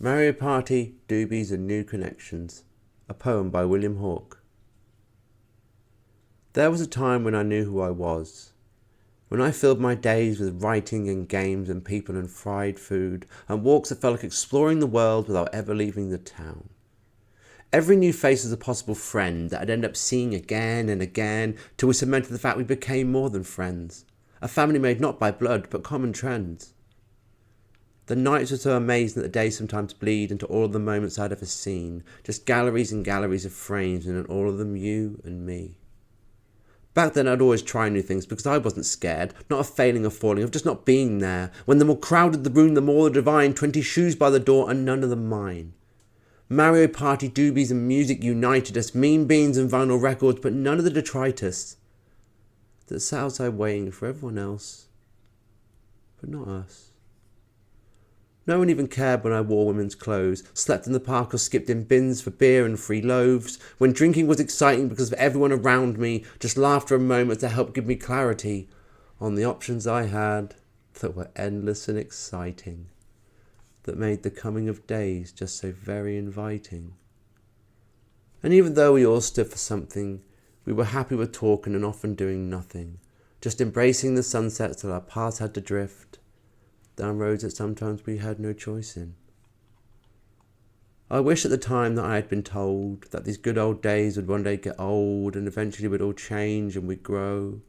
Mario Party, Doobies and New Connections, a poem by William Hawke. There was a time when I knew who I was, when I filled my days with writing and games and people and fried food and walks that felt like exploring the world without ever leaving the town. Every new face was a possible friend that I'd end up seeing again and again till we cemented the fact we became more than friends, a family made not by blood but common trends. The nights were so amazing that the days sometimes bleed into all of the moments I'd ever seen, just galleries and galleries of frames, and in all of them you and me. Back then I'd always try new things because I wasn't scared, not of failing or falling, of just not being there. When the more crowded the room, the more the divine, 20 shoes by the door and none of them mine. Mario Party, Doobies and music united us, mean beans and vinyl records, but none of the detritus that sat outside waiting for everyone else, but not us. No one even cared when I wore women's clothes, slept in the park or skipped in bins for beer and free loaves, when drinking was exciting because of everyone around me, just laughed for a moment to help give me clarity on the options I had that were endless and exciting, that made the coming of days just so very inviting. And even though we all stood for something, we were happy with talking and often doing nothing, just embracing the sunsets till our paths had to drift down roads that sometimes we had no choice in. I wish at the time that I had been told that these good old days would one day get old and eventually we'd all change and we'd grow.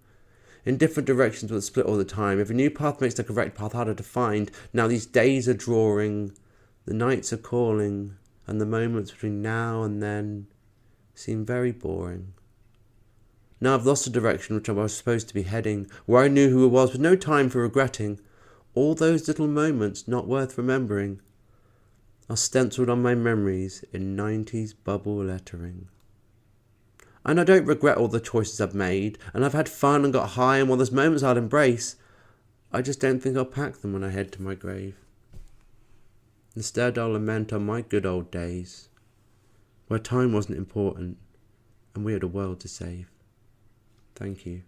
In different directions we'd split all the time. Every new path makes the correct path harder to find. Now these days are drawing, the nights are calling, and the moments between now and then seem very boring. Now I've lost the direction which I was supposed to be heading, where I knew who I was with no time for regretting. All those little moments not worth remembering are stenciled on my memories in 90s bubble lettering. And I don't regret all the choices I've made, and I've had fun and got high, and while there's moments I'll embrace, I just don't think I'll pack them when I head to my grave. Instead I'll lament on my good old days, where time wasn't important and we had a world to save. Thank you.